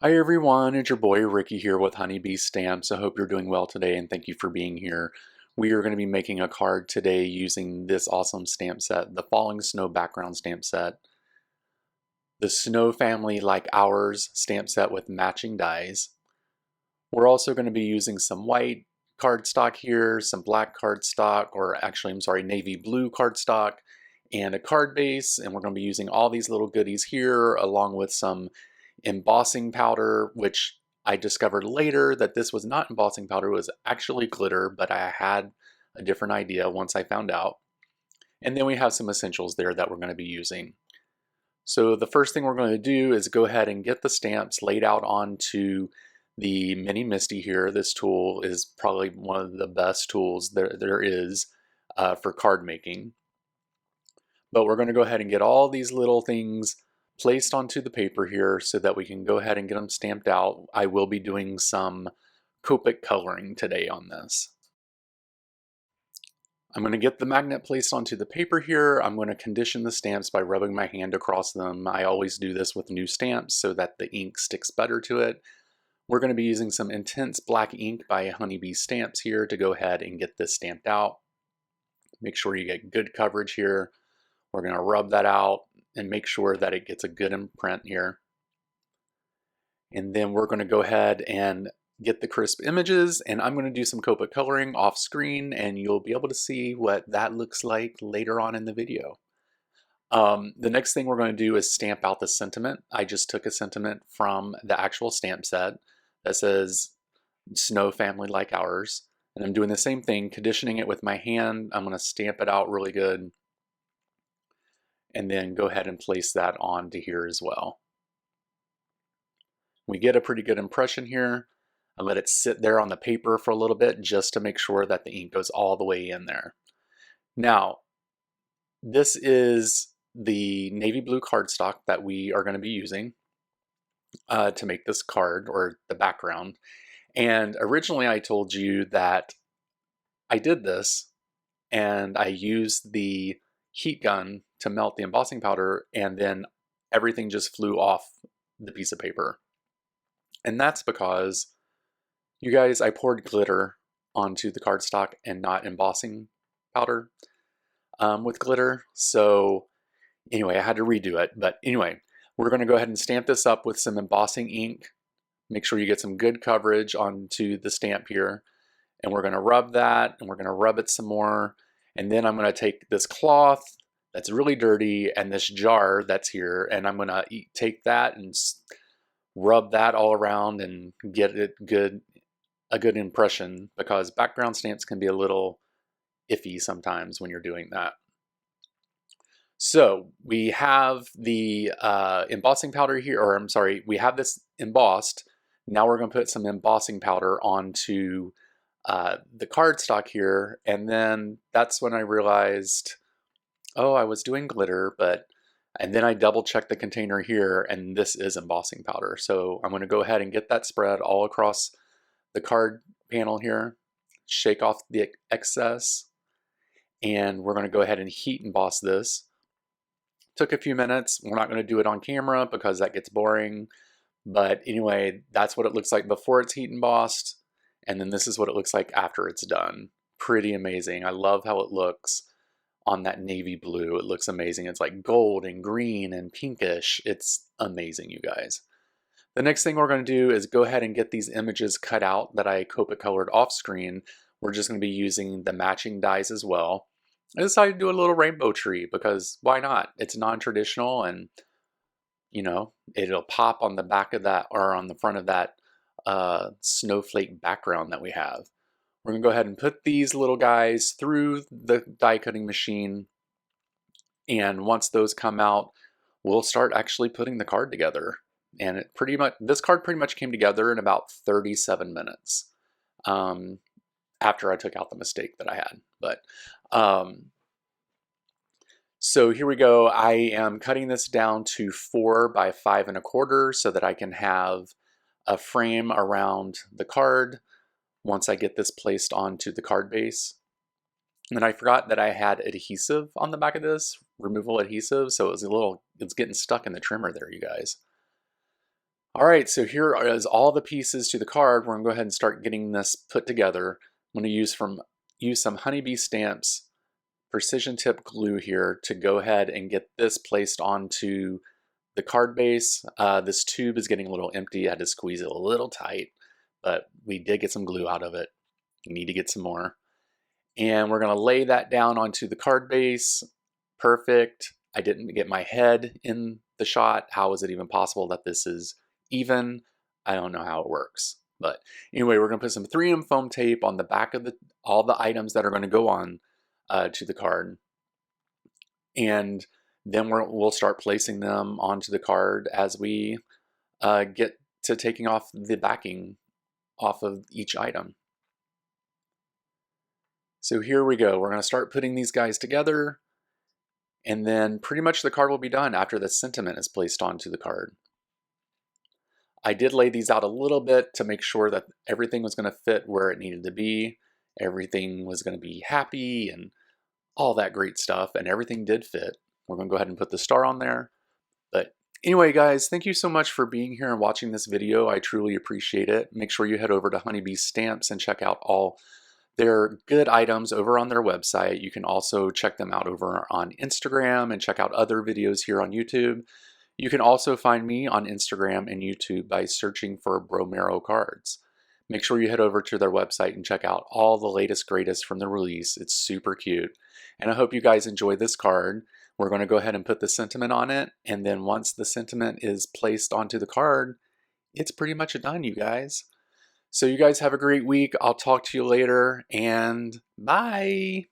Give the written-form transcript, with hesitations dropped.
Hi everyone, it's your boy Ricky here with Honeybee Stamps. I hope you're doing well today and thank you for being here. We are going to be making a card today using this awesome stamp set, the Falling Snow background stamp set, the Snow Family Like Ours stamp set with matching dies. We're also going to be using some white cardstock here, some black cardstock, or actually I'm sorry, navy blue cardstock, and a card base, and we're going to be using all these little goodies here along with some embossing powder, which I discovered later that this was not embossing powder, it was actually glitter, but I had a different idea once I found out. And then we have some essentials there that we're going to be using. So the first thing we're going to do is go ahead and get the stamps laid out onto the Mini Misty here. This tool is probably one of the best tools there is for card making. But we're going to go ahead and get all these little things placed onto the paper here so that we can go ahead and get them stamped out. I will be doing some Copic coloring today on this. I'm going to get the magnet placed onto the paper here. I'm going to condition the stamps by rubbing my hand across them. I always do this with new stamps so that the ink sticks better to it. We're going to be using some intense black ink by Honeybee Stamps here to go ahead and get this stamped out. Make sure you get good coverage here. We're going to rub that out and make sure that it gets a good imprint here. And then we're going to go ahead and get the crisp images, and I'm going to do some Copic coloring off screen, and you'll be able to see what that looks like later on in the video. The next thing we're going to do is stamp out the sentiment. I just took a sentiment from the actual stamp set that says Snow Family Like Ours, and I'm doing the same thing, conditioning it with my hand. I'm going to stamp it out really good and then go ahead and place that onto here as well. We get a pretty good impression here. I let it sit there on the paper for a little bit just to make sure that the ink goes all the way in there. Now, this is the navy blue cardstock that we are going to be using to make this card, or the background. And originally I told you that I did this and I used the heat gun to melt the embossing powder, and then everything just flew off the piece of paper. And that's because, you guys, I poured glitter onto the cardstock and not embossing powder with glitter. So anyway, I had to redo it. But anyway, we're going to go ahead and stamp this up with some embossing ink. Make sure you get some good coverage onto the stamp here. And we're going to rub that, and we're going to rub it some more. And then I'm going to take this cloth that's really dirty and this jar that's here, and I'm going to take that and rub that all around and get it a good impression, because background stamps can be a little iffy sometimes when you're doing that. So we have the embossing powder here, or I'm sorry, we have this embossed. Now we're going to put some embossing powder onto the cardstock here, and then that's when I realized, oh, I was doing glitter, and then I double checked the container here, and this is embossing powder. So I'm going to go ahead and get that spread all across the card panel here, shake off the excess, and we're going to go ahead and heat emboss this. Took a few minutes. We're not going to do it on camera because that gets boring, but anyway, that's what it looks like before it's heat embossed, and then this is what it looks like after it's done. Pretty amazing. I love how it looks on that navy blue. It looks amazing. It's like gold and green and pinkish. It's amazing, you guys. The next thing we're going to do is go ahead and get these images cut out that I Copic colored off screen. We're just going to be using the matching dies as well. I decided to do a little rainbow tree because why not? It's non-traditional, and you know, it'll pop on the back of that, or on the front of that snowflake background that we have. We're going to go ahead and put these little guys through the die cutting machine, and once those come out, we'll start actually putting the card together. And this card pretty much came together in about 37 minutes after I took out the mistake that I had. But so here we go. I am cutting this down to 4 by 5 1/4 so that I can have a frame around the card once I get this placed onto the card base. And I forgot that I had adhesive on the back of this, removal adhesive, so it's getting stuck in the trimmer there, you guys. All right, so here is all the pieces to the card. We're gonna go ahead and start getting this put together. I'm gonna use some honeybee stamps, precision tip glue here to go ahead and get this placed onto the card base. This tube is getting a little empty. I had to squeeze it a little tight, but we did get some glue out of it. We need to get some more. And we're gonna lay that down onto the card base. Perfect. I didn't get my head in the shot. How is it even possible that this is even? I don't know how it works. But anyway, we're gonna put some 3M foam tape on the back of all the items that are gonna go on to the card. And then we'll start placing them onto the card as we get to taking off the backing off of each item. So here we go. We're going to start putting these guys together, and then pretty much the card will be done after the sentiment is placed onto the card. I did lay these out a little bit to make sure that everything was going to fit where it needed to be. Everything was going to be happy and all that great stuff, and everything did fit. We're going to go ahead and put the star on there. But anyway, guys, thank you so much for being here and watching this video. I truly appreciate it. Make sure you head over to Honeybee Stamps and check out all their good items over on their website. You can also check them out over on Instagram and check out other videos here on YouTube. You can also find me on Instagram and YouTube by searching for Bromero Cards. Make sure you head over to their website and check out all the latest greatest from the release. It's super cute. And I hope you guys enjoy this card. We're going to go ahead and put the sentiment on it. And then once the sentiment is placed onto the card, it's pretty much done, you guys. So you guys have a great week. I'll talk to you later, and bye.